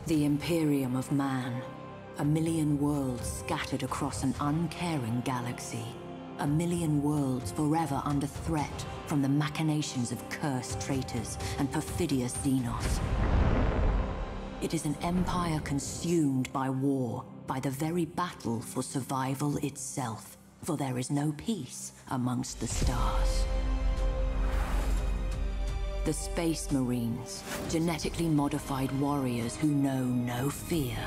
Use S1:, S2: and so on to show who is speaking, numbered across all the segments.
S1: The Imperium of Man. A million worlds scattered across an uncaring galaxy. A million worlds forever under threat from the machinations of cursed traitors and perfidious Xenos. It is an empire consumed by war, by the very battle for survival itself, for there is no peace amongst the stars. The Space Marines, genetically modified warriors who know no fear,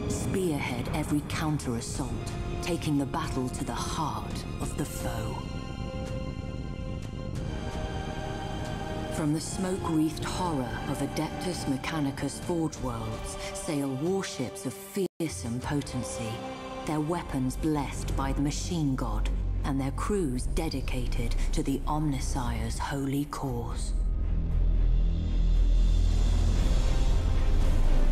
S1: spearhead every counter-assault, taking the battle to the heart of the foe. From the smoke-wreathed horror of Adeptus Mechanicus Forge Worlds sail warships of fearsome potency, their weapons blessed by the Machine God, and their crews dedicated to the Omnissire's holy cause.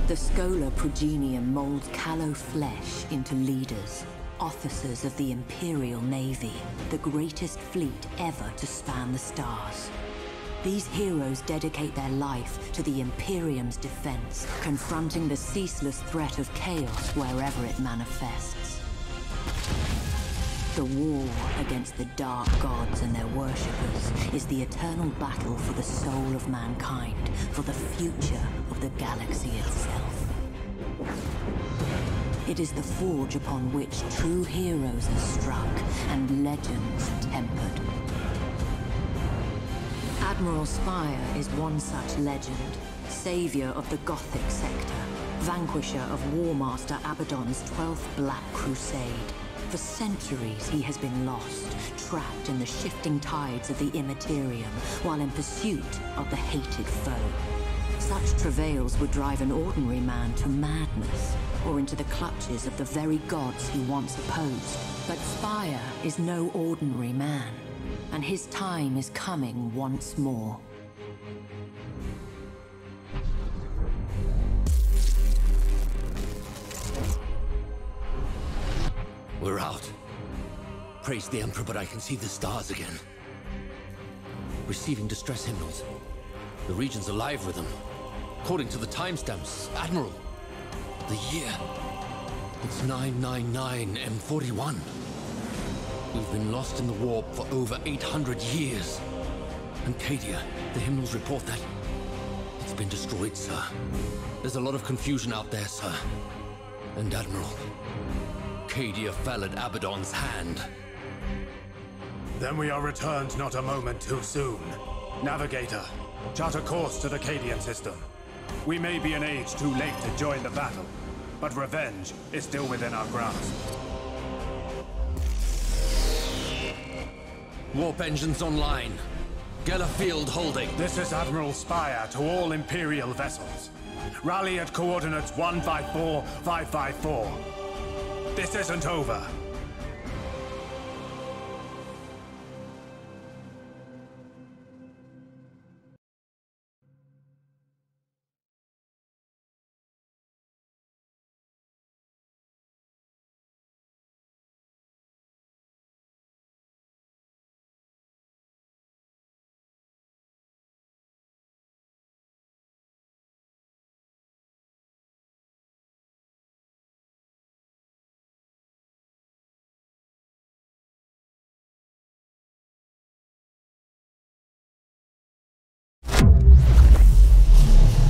S1: The Scholar Progenium molds callow flesh into leaders, officers of the Imperial Navy, the greatest fleet ever to span the stars. These heroes dedicate their life to the Imperium's defense, confronting the ceaseless threat of chaos wherever it manifests. The war against the dark gods and their worshippers is the eternal battle for the soul of mankind, for the future of the galaxy itself. It is the forge upon which true heroes are struck and legends tempered. Admiral Spire is one such legend, savior of the Gothic sector, vanquisher of Warmaster Abbadon's 12th Black Crusade. For centuries he has been lost, trapped in the shifting tides of the Immaterium, while in pursuit of the hated foe. Such travails would drive an ordinary man to madness, or into the clutches of the very gods he once opposed. But Spire is no ordinary man, and his time is coming once more.
S2: We're out. Praise the Emperor, but I can see the stars again. Receiving distress hymnals. The region's alive with them. According to the timestamps, Admiral, the year. It's 999 M41. We've been lost in the warp for over 800 years. And Cadia, the hymnals report that it's been destroyed, sir. There's a lot of confusion out there, sir. And Admiral, Cadia fell at Abbadon's hand.
S3: Then we are returned not a moment too soon. Navigator, chart a course to the Cadian system. We may be an age too late to join the battle, but revenge is still within our grasp.
S2: Warp engines online. Geller field holding.
S3: This is Admiral Spire to all Imperial vessels. Rally at coordinates 154554. This isn't over.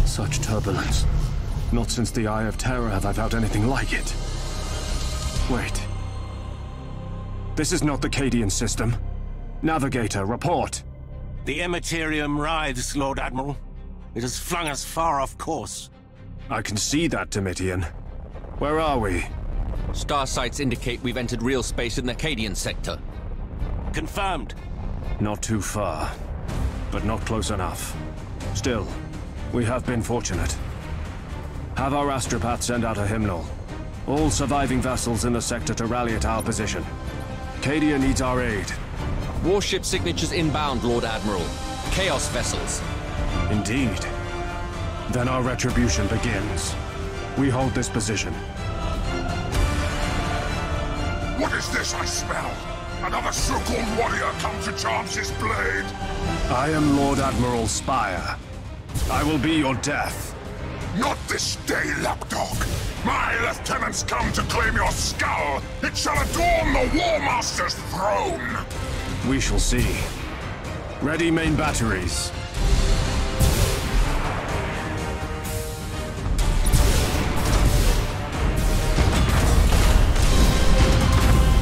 S4: Such turbulence. Not since the Eye of Terror have I felt anything like it. Wait. This is not the Cadian system. Navigator, report.
S5: The Immaterium writhes, Lord Admiral. It has flung us far off course.
S4: I can see that, Domitian. Where are we?
S2: Star sites indicate we've entered real space in the Cadian sector.
S5: Confirmed.
S4: Not too far, but not close enough. Still, we have been fortunate. Have our astropath send out a hymnal. All surviving vessels in the sector to rally at our position. Cadia needs our aid.
S2: Warship signatures inbound, Lord Admiral. Chaos vessels.
S4: Indeed. Then our retribution begins. We hold this position.
S6: What is this I smell? Another so-called warrior come to charge his blade?
S4: I am Lord Admiral Spire. I will be your death.
S6: Not this day, lapdog! My lieutenants come to claim your skull! It shall adorn the War Master's throne!
S4: We shall see. Ready main batteries.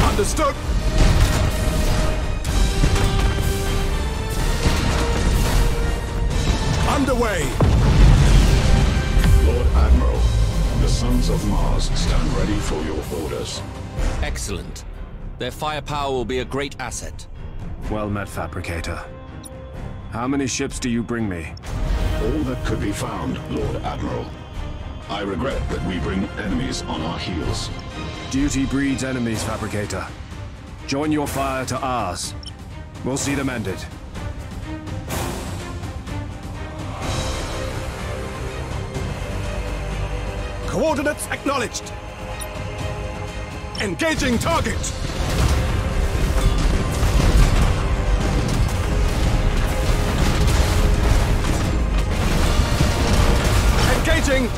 S3: Understood! Underway!
S6: Lord Admiral, the Sons of Mars stand ready for your orders.
S2: Excellent. Their firepower will be a great asset.
S4: Well met, Fabricator. How many ships do you bring me?
S6: All that could be found, Lord Admiral. I regret that we bring enemies on our heels.
S4: Duty breeds enemies, Fabricator. Join your fire to ours. We'll see them ended.
S3: Coordinates acknowledged! Engaging target! Engaging!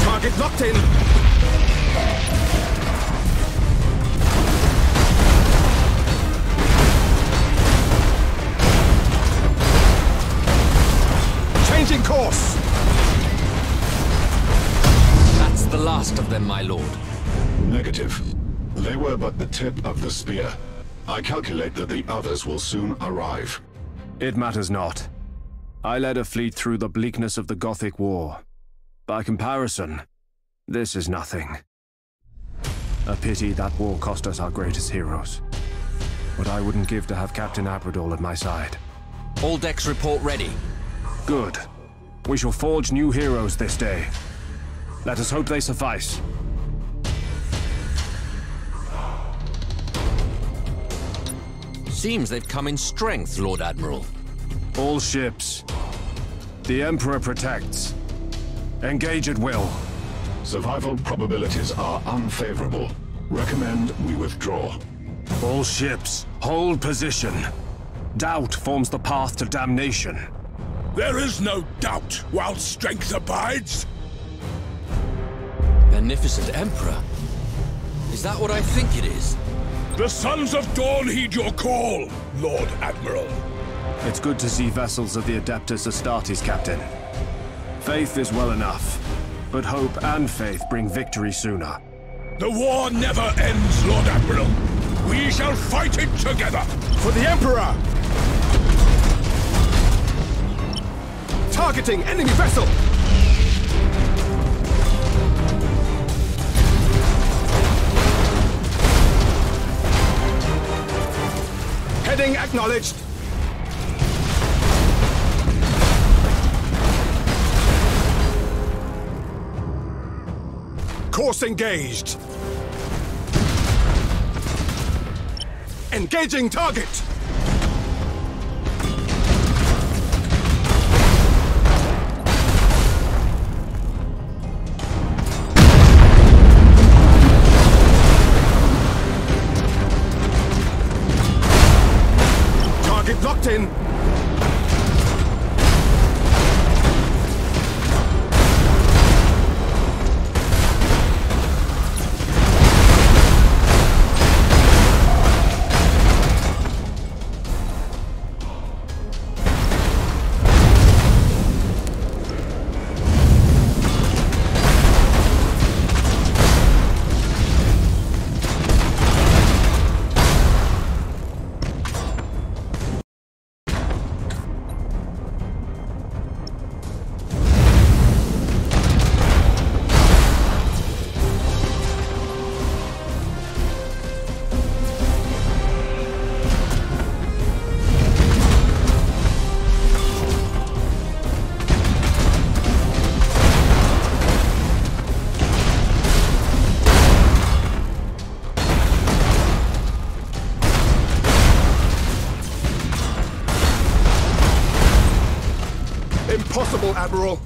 S3: Target locked in! Changing course!
S2: That's the last of them, my lord.
S6: Negative. They were but the tip of the spear. I calculate that the others will soon arrive.
S4: It matters not. I led a fleet through the bleakness of the Gothic War. By comparison, this is nothing. A pity that war cost us our greatest heroes. But I wouldn't give to have Captain Abbadon at my side.
S2: All decks report ready.
S4: Good. We shall forge new heroes this day. Let us hope they suffice.
S2: Seems they've come in strength, Lord Admiral.
S4: All ships. The Emperor protects. Engage at will.
S6: Survival probabilities are unfavorable. Recommend we withdraw.
S4: All ships, hold position. Doubt forms the path to damnation.
S6: There is no doubt while strength abides.
S2: Beneficent Emperor? Is that what I think it is?
S6: The Sons of Dawn heed your call, Lord Admiral.
S4: It's good to see vessels of the Adeptus Astartes, Captain. Faith is well enough, but hope and faith bring victory sooner.
S6: The war never ends, Lord Admiral. We shall fight it together.
S3: For the Emperor! Targeting enemy vessel! Heading acknowledged. Course engaged. Engaging target. Target locked in.
S6: impossible, Admiral!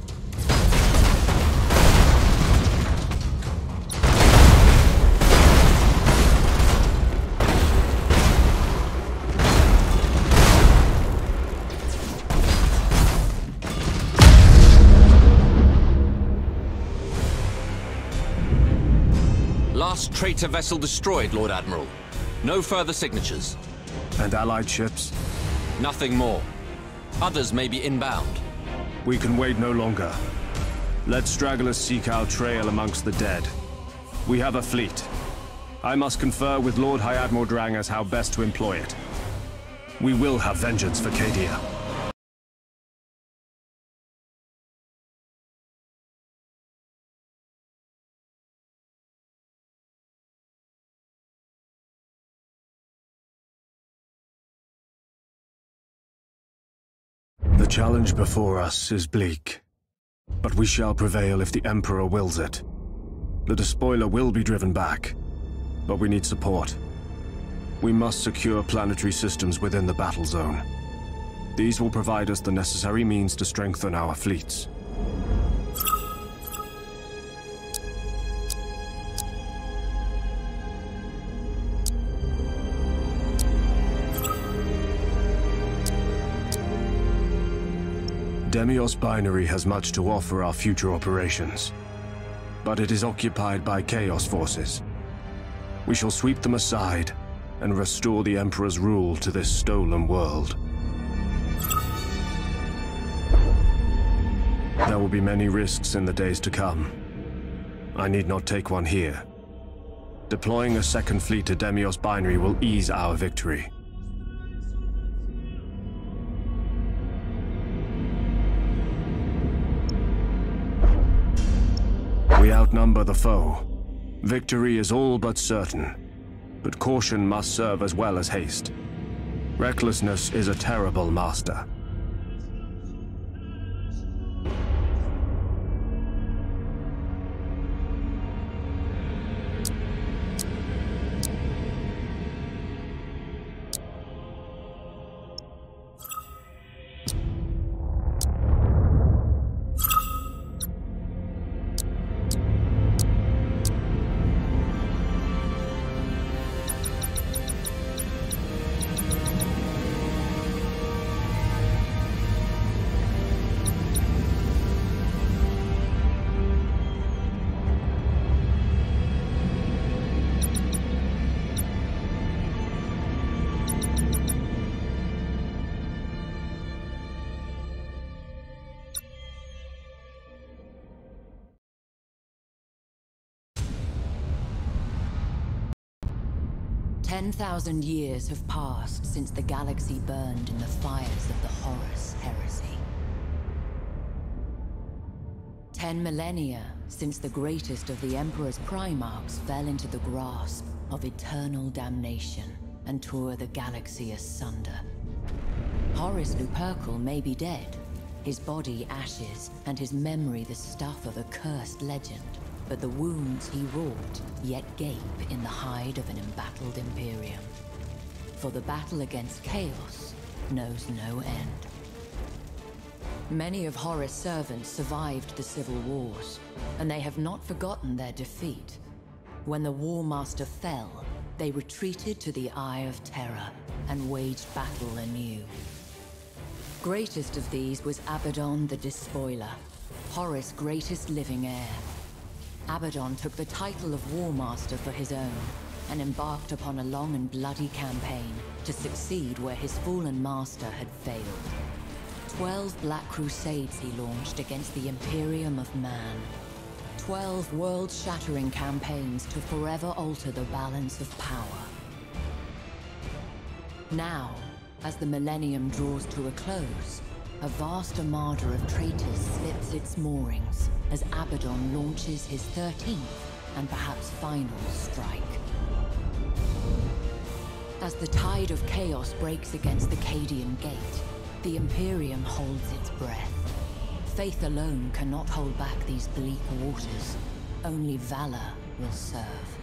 S2: Last traitor vessel destroyed, Lord Admiral. No further signatures.
S4: And allied ships?
S2: Nothing more. Others may be inbound.
S4: We can wait no longer. Let stragglers seek our trail amongst the dead. We have a fleet. I must confer with Lord High Admiral Drang as how best to employ it. We will have vengeance for Cadia. The challenge before us is bleak, but we shall prevail if the Emperor wills it. The despoiler will be driven back, but we need support. We must secure planetary systems within the battle zone. These will provide us the necessary means to strengthen our fleets. Demios Binary has much to offer our future operations, but it is occupied by Chaos forces. We shall sweep them aside and restore the Emperor's rule to this stolen world. There will be many risks in the days to come. I need not take one here. Deploying a second fleet to Demios Binary will ease our victory. We outnumber the foe. Victory is all but certain, but caution must serve as well as haste. Recklessness is a terrible master.
S1: Ten 10,000 years have passed since the galaxy burned in the fires of the Horus Heresy. 10 millennia since the greatest of the Emperor's Primarchs fell into the grasp of eternal damnation and tore the galaxy asunder. Horus Lupercal may be dead, his body ashes, and his memory the stuff of a cursed legend. But the wounds he wrought yet gape in the hide of an embattled Imperium. For the battle against Chaos knows no end. Many of Horus' servants survived the civil wars, and they have not forgotten their defeat. When the War Master fell, they retreated to the Eye of Terror and waged battle anew. Greatest of these was Abbadon the Despoiler, Horus' greatest living heir. Abbadon took the title of War Master for his own, and embarked upon a long and bloody campaign to succeed where his fallen master had failed. 12 Black Crusades he launched against the Imperium of Man. 12 world-shattering campaigns to forever alter the balance of power. Now, as the millennium draws to a close, a vast armada of traitors slips its moorings as Abbadon launches his 13th and perhaps final strike. As the tide of chaos breaks against the Cadian gate, the Imperium holds its breath. Faith alone cannot hold back these bleak waters. Only valor will serve.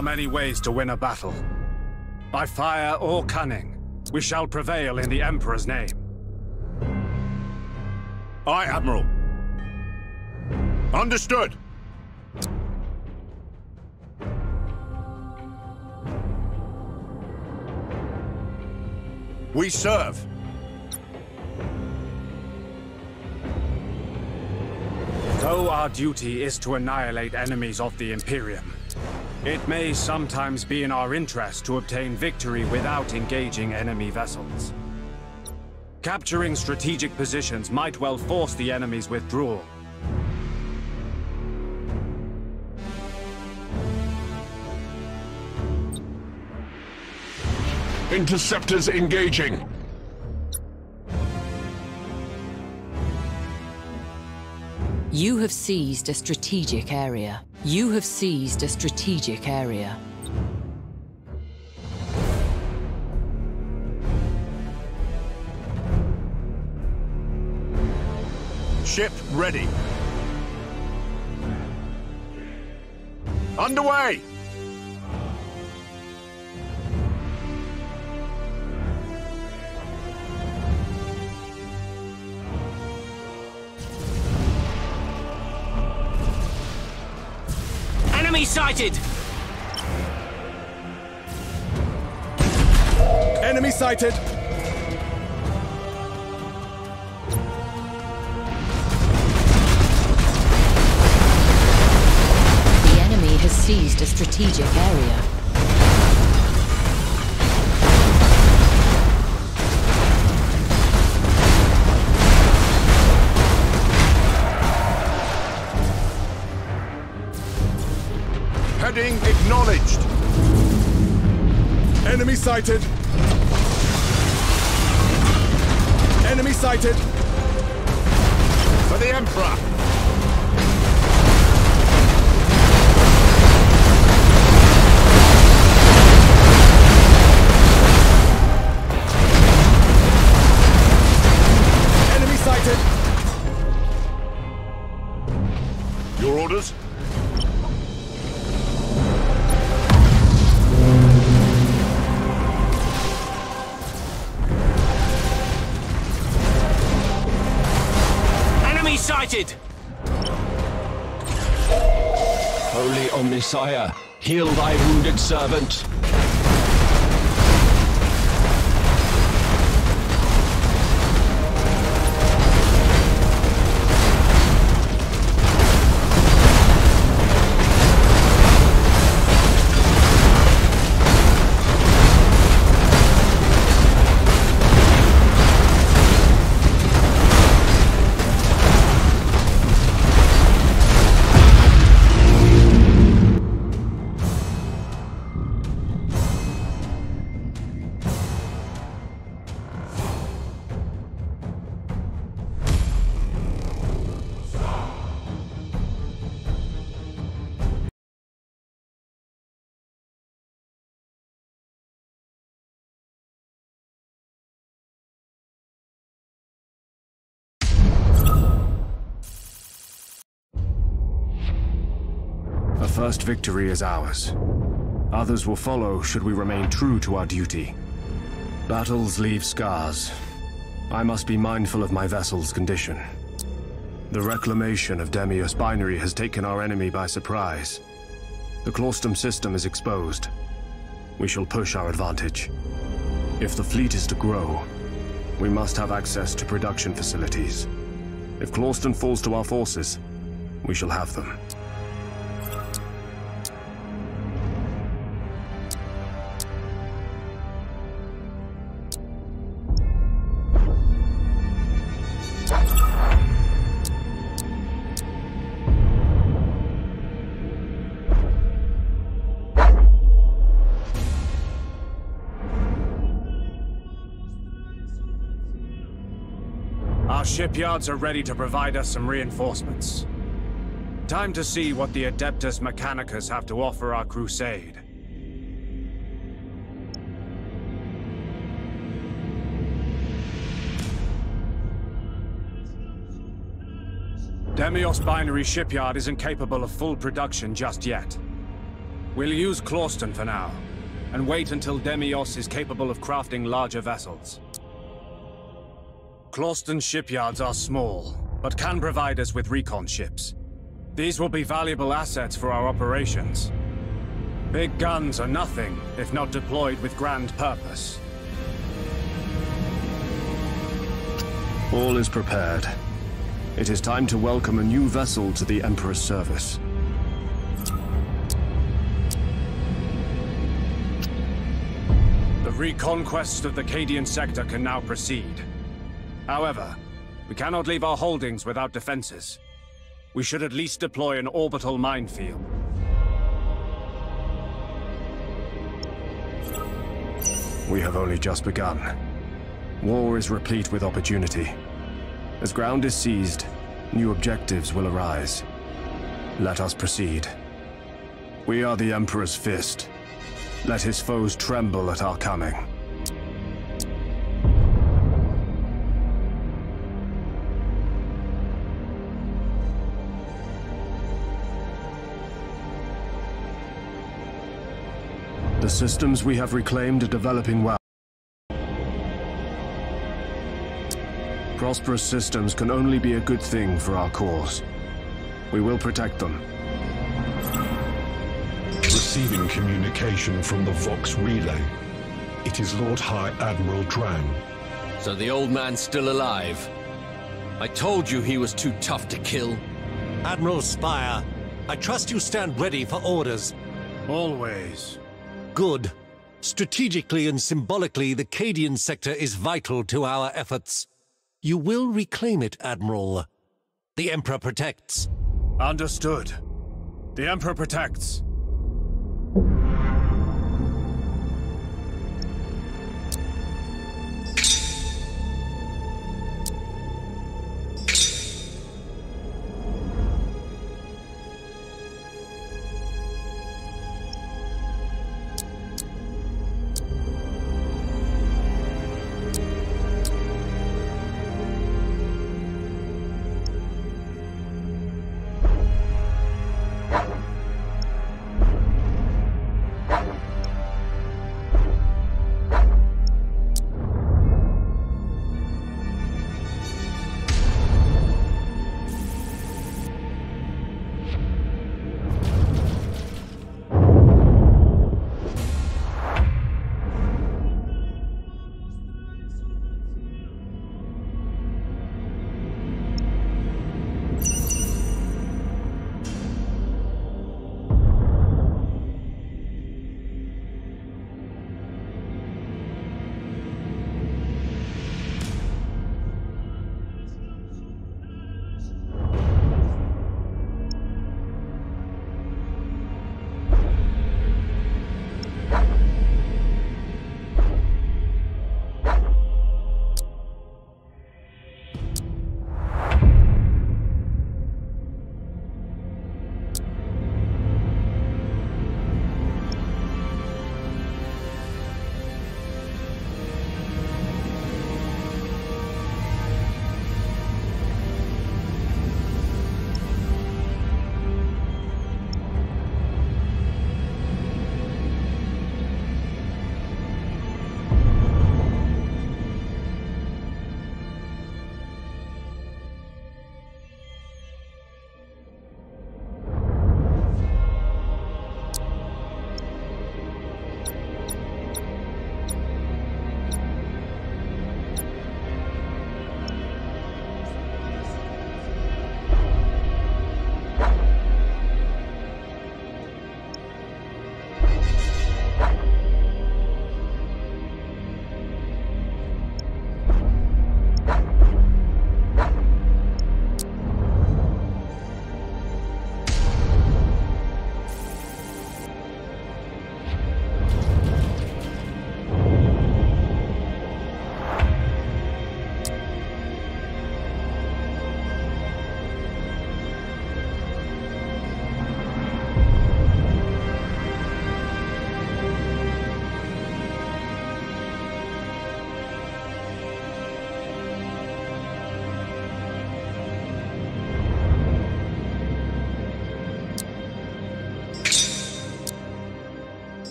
S3: are many ways to win a battle. By fire or cunning, we shall prevail in the Emperor's name.
S6: Aye, Admiral. Understood. We serve.
S3: Though our duty is to annihilate enemies of the Imperium, it may sometimes be in our interest to obtain victory without engaging enemy vessels. Capturing strategic positions might well force the enemy's withdrawal.
S6: Interceptors engaging.
S1: You have seized a strategic area. You have seized a strategic area.
S6: Ship ready. Underway!
S5: Enemy sighted!
S3: Enemy sighted!
S1: The enemy has seized a strategic area.
S6: Heading acknowledged.
S3: Enemy sighted! Enemy sighted!
S6: For the Emperor.
S3: Enemy sighted!
S6: Your orders?
S5: Sighted!
S7: Holy Omnisire, heal thy wounded servant.
S4: A first victory is ours. Others will follow should we remain true to our duty. Battles leave scars. I must be mindful of my vessel's condition. The reclamation of Demios Binary has taken our enemy by surprise. The Claustum system is exposed. We shall push our advantage. If the fleet is to grow, we must have access to production facilities. If Claustum falls to our forces, we shall have them.
S3: Our shipyards are ready to provide us some reinforcements. Time to see what the Adeptus Mechanicus have to offer our crusade. Demios Binary Shipyard isn't capable of full production just yet.
S4: We'll use Clauston for now, and wait until Demios is capable of crafting larger vessels. Clauston's shipyards are small, but can provide us with recon ships. These will be valuable assets for our operations. Big guns are nothing if not deployed with grand purpose. All is prepared. It is time to welcome a new vessel to the Emperor's service. The reconquest of the Cadian sector can now proceed. However, we cannot leave our holdings without defenses. We should at least deploy an orbital minefield. We have only just begun. War is replete with opportunity. As ground is seized, new objectives will arise. Let us proceed. We are the Emperor's fist. Let his foes tremble at our coming. The systems we have reclaimed are developing well. Prosperous systems can only be a good thing for our cause. We will protect them.
S6: Receiving communication from the Vox relay. It is Lord High Admiral Drang.
S2: So the old man's still alive. I told you he was too tough to kill.
S8: Admiral Spire, I trust you stand ready for orders.
S4: Always.
S8: Good. Strategically and symbolically, the Cadian sector is vital to our efforts. You will reclaim it, Admiral. The Emperor protects.
S4: Understood. The Emperor protects.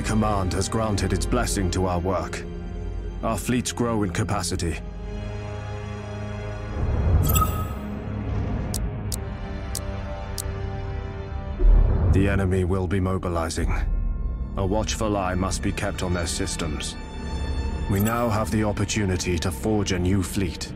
S4: Command has granted its blessing to our work. Our fleets grow in capacity. The enemy will be mobilizing. A watchful eye must be kept on their systems. We now have the opportunity to forge a new fleet.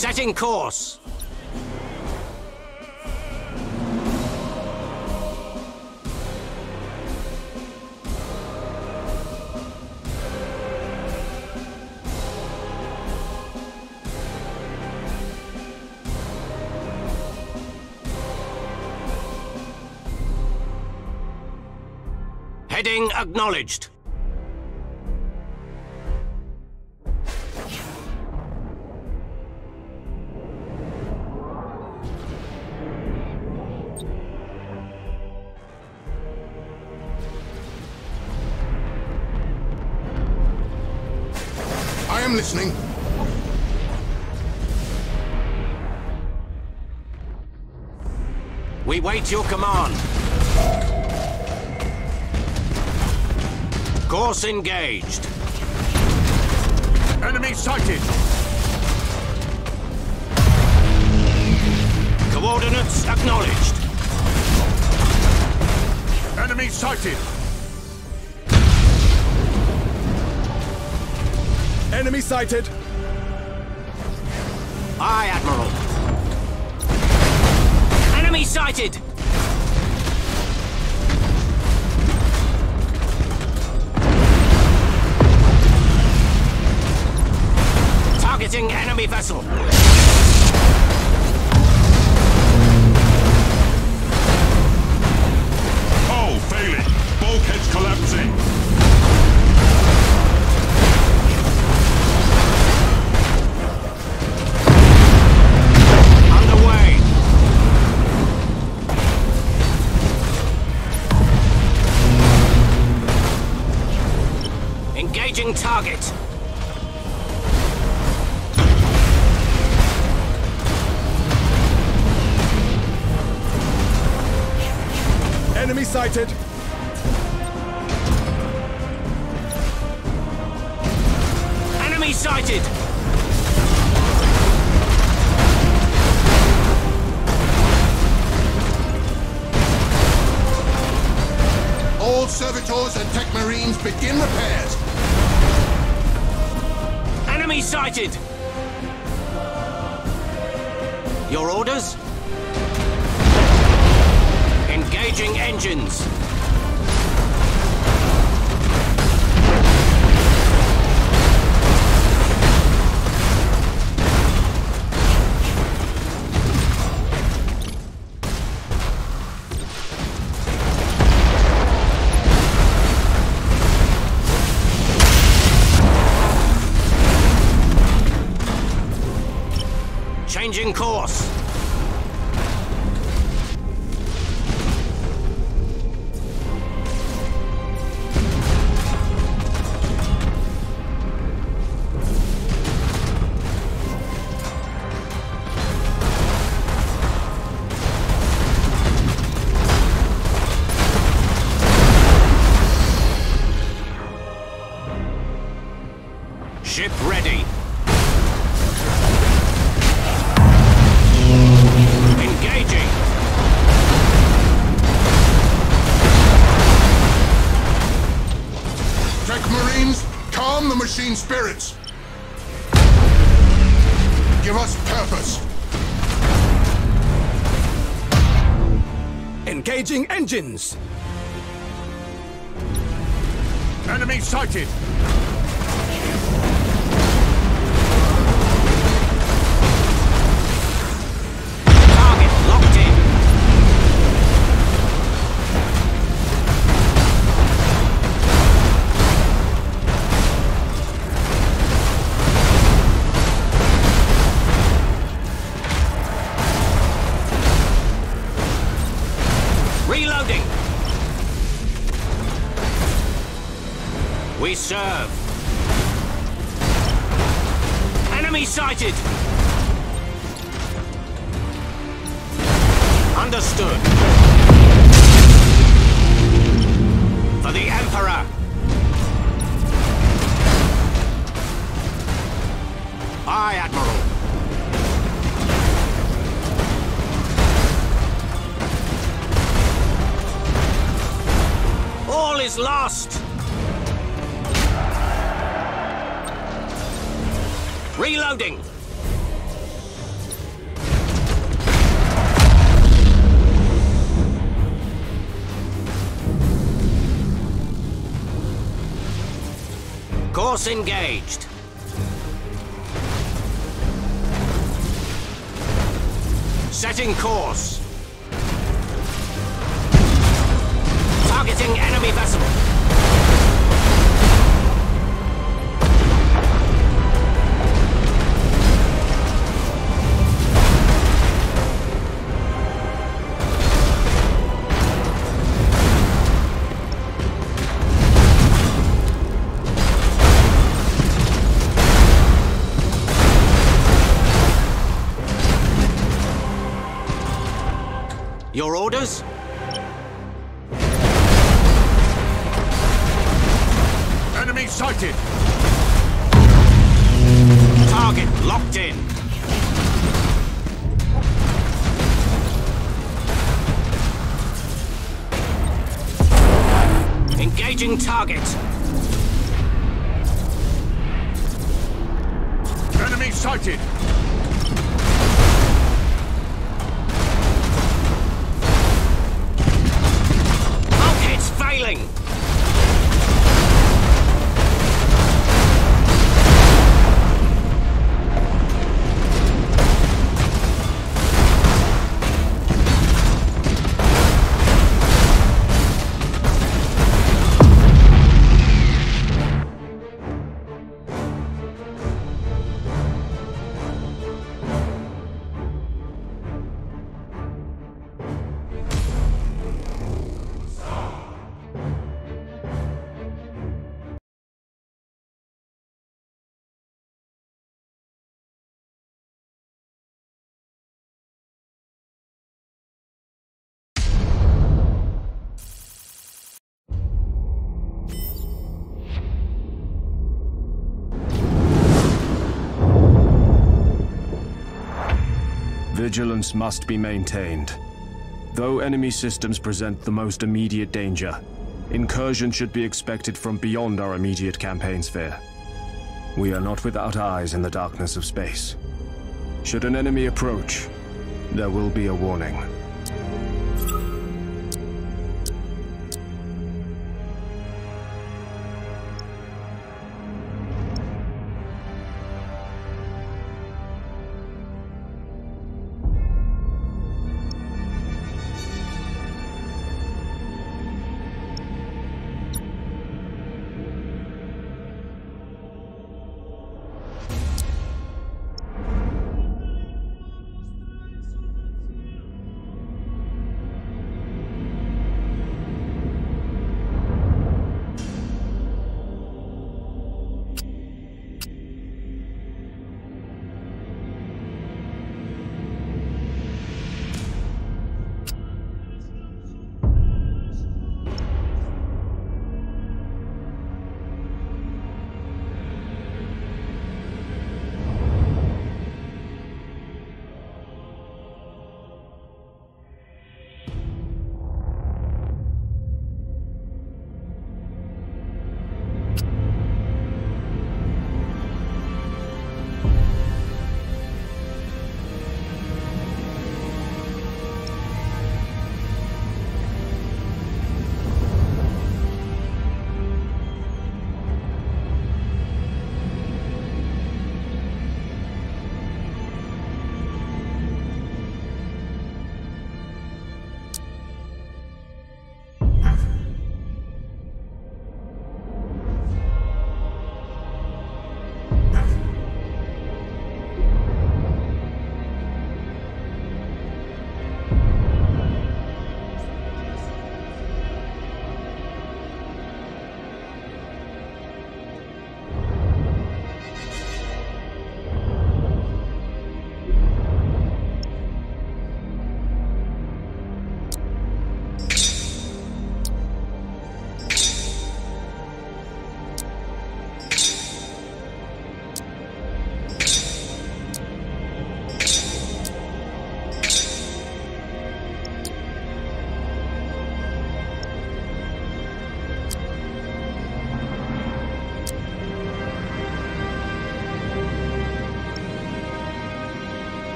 S5: Setting course. Heading acknowledged.
S6: I am listening.
S5: We wait your command. Course engaged.
S3: Enemy sighted!
S5: Coordinates acknowledged.
S3: Enemy sighted! Enemy sighted!
S5: Aye, Admiral. Enemy sighted! Targeting enemy vessel.
S6: Hull failing. Bulkheads collapsing.
S5: Underway. Engaging target.
S3: Enemy sighted!
S5: Enemy sighted!
S6: All servitors and tech marines begin repairs.
S5: Enemy sighted! Your orders? Engaging engines. Changing course. Ship ready. Engaging.
S6: Tech marines, calm the machine spirits. Give us purpose.
S3: Engaging engines! Enemy sighted!
S5: Target locked in. Reloading. We serve. Enemy sighted. Understood. For the Emperor. Aye, Admiral. All is lost. Reloading. Force engaged. Setting course. Targeting enemy vessel. Your orders?
S6: Enemy sighted!
S5: Target locked in. Engaging target.
S6: Enemy sighted!
S5: Bulkheads failing.
S4: Vigilance must be maintained. Though enemy systems present the most immediate danger, incursion should be expected from beyond our immediate campaign sphere. We are not without eyes in the darkness of space. Should an enemy approach, there will be a warning.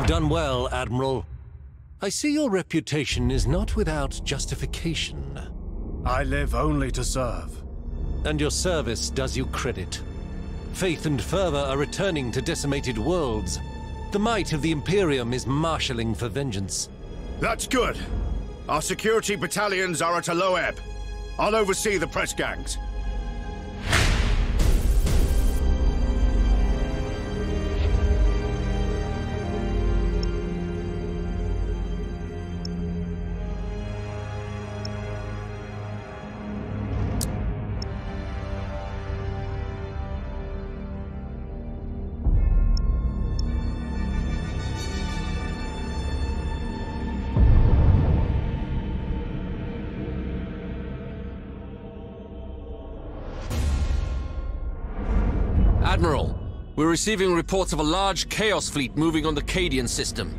S8: You've done well, Admiral. I see your reputation is not without justification.
S3: I live only to serve.
S8: And your service does you credit. Faith and fervor are returning to decimated worlds. The might of the Imperium is marshalling for vengeance.
S9: That's good. Our security battalions are at a low ebb. I'll oversee the press gangs.
S2: Admiral, we're receiving reports of a large Chaos fleet moving on the Cadian system.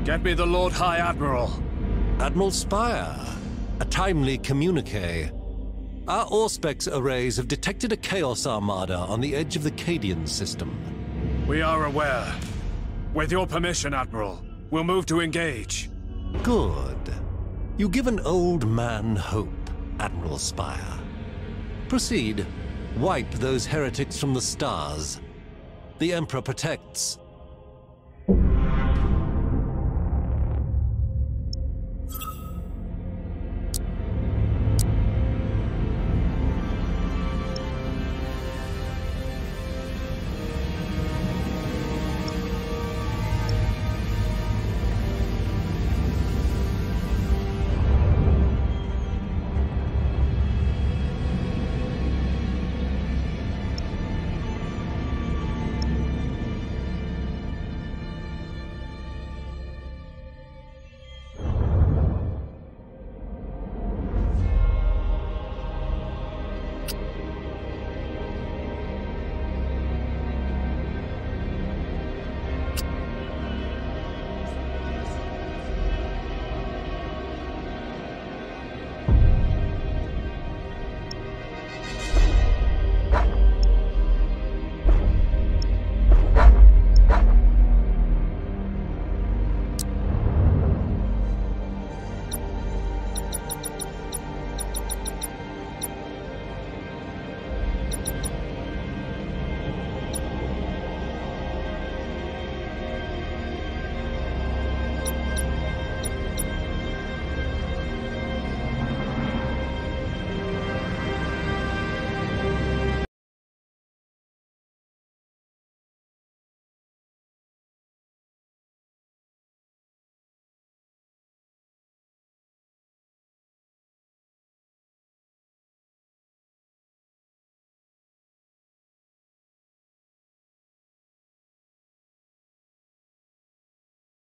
S3: Get me the Lord High Admiral.
S8: Admiral Spire, a timely communique. Our Auspex arrays have detected a Chaos Armada on the edge of the Cadian system.
S3: We are aware. With your permission, Admiral, we'll move to engage.
S8: Good. You give an old man hope, Admiral Spire. Proceed. Wipe those heretics from the stars. The Emperor protects.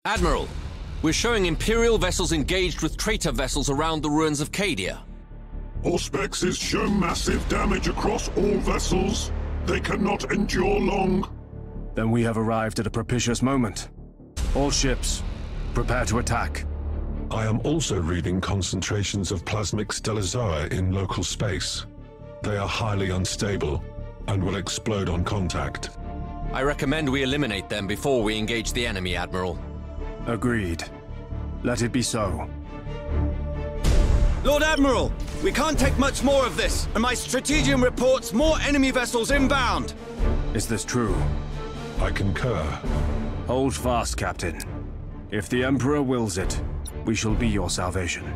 S2: Admiral, we're showing Imperial vessels engaged with traitor vessels around the ruins of Cadia.
S6: Auspex has shown massive damage across all vessels. They cannot endure long.
S3: Then we have arrived at a propitious moment. All ships, prepare to attack.
S6: I am also reading concentrations of plasmic stellizoa in local space. They are highly unstable and will explode on contact.
S2: I recommend we eliminate them before we engage the enemy, Admiral.
S3: Agreed. Let it be so.
S9: Lord Admiral, we can't take much more of this, and my strategium reports more enemy vessels inbound.
S3: Is this true?
S6: I concur.
S3: Hold fast, Captain. If the Emperor wills it, we shall be your salvation.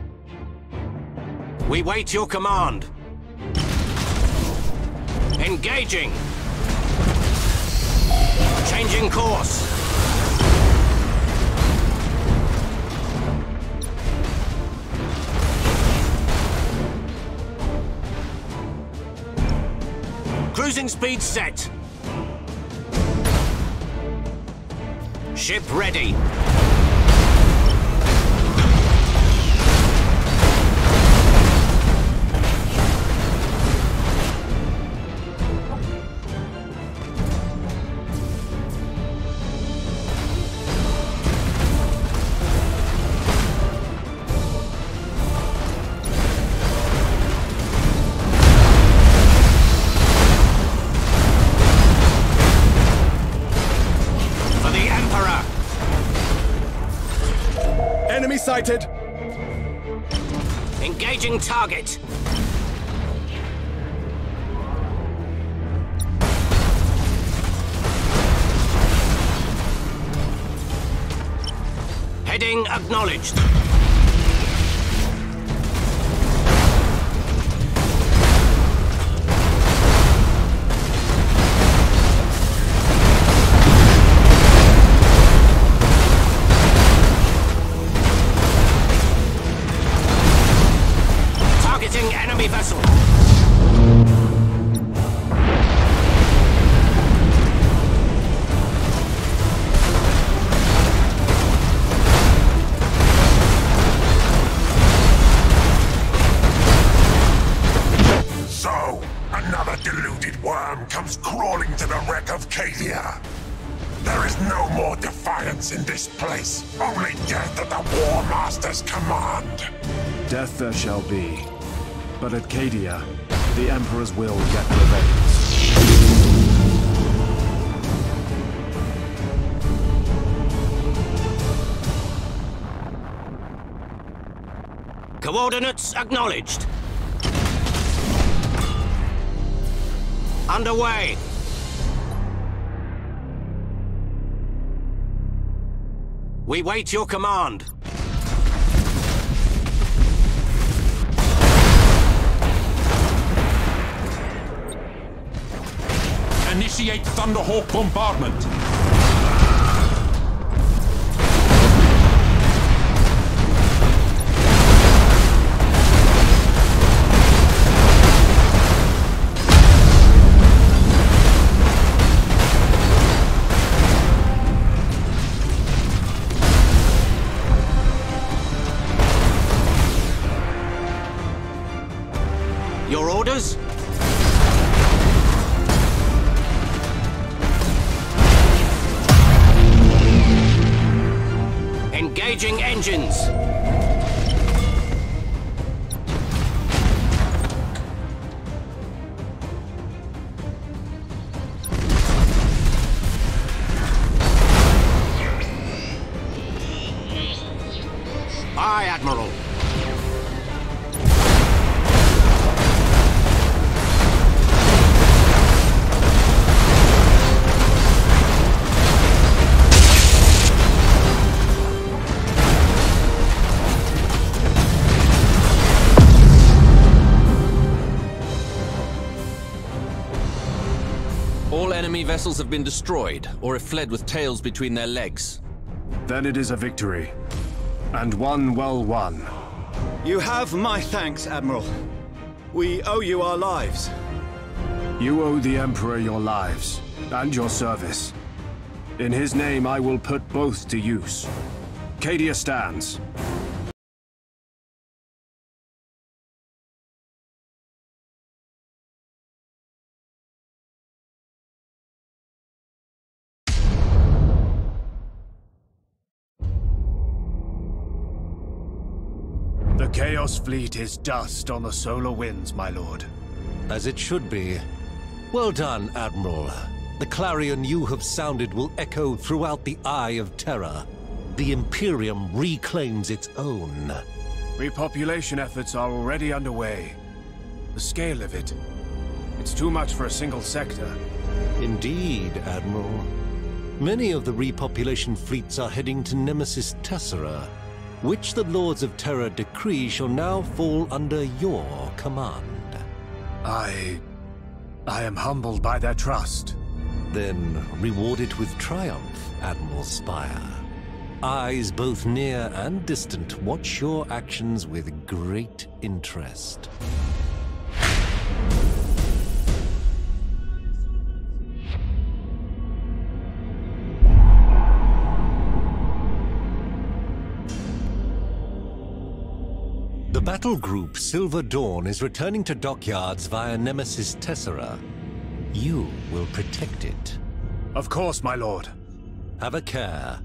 S5: We wait your command. Engaging. Changing course. Cruising speed set. Ship ready. For the Emperor!
S9: Enemy sighted!
S5: Engaging target. Heading acknowledged. Targeting enemy vessel.
S6: So, another deluded worm comes crawling to the wreck of Cadia. There is no more defiance in this place, only death at the War Master's command.
S4: Death there shall be. But at Cadia, the Emperor's will yet prevails.
S5: Coordinates acknowledged. Underway. We wait your command.
S10: Initiate Thunderhawk bombardment.
S5: Your orders? Engaging engines. Aye, Admiral.
S2: All enemy vessels have been destroyed, or have fled with tails between their legs.
S4: Then it is a victory. And one well won.
S9: You have my thanks, Admiral. We owe you our lives.
S4: You owe the Emperor your lives, and your service. In his name I will put both to use. Cadia stands.
S3: The Chaos Fleet is dust on the solar winds, my lord.
S8: As it should be. Well done, Admiral. The clarion you have sounded will echo throughout the Eye of Terror. The Imperium reclaims its own.
S3: Repopulation efforts are already underway. The scale of it, it's too much for a single sector.
S8: Indeed, Admiral. Many of the repopulation fleets are heading to Nemesis Tessera, which the Lords of Terror decree shall now fall under your command.
S3: I am humbled by their trust.
S8: Then reward it with triumph, Admiral Spire. Eyes both near and distant watch your actions with great interest. The battle group Silver Dawn is returning to dockyards via Nemesis Tessera. You will protect it.
S3: Of course, my lord.
S8: Have a care.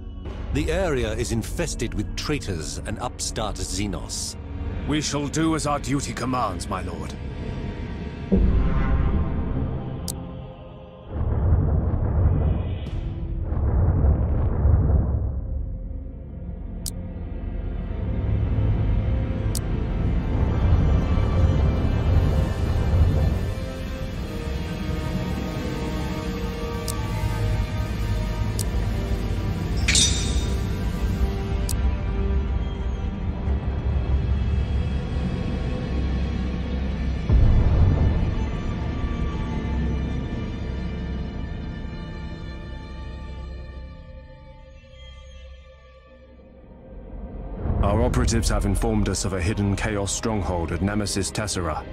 S8: The area is infested with traitors and upstart Xenos.
S3: We shall do as our duty commands, my lord.
S4: Our operatives have informed us of a hidden Chaos stronghold at Nemesis Tessera.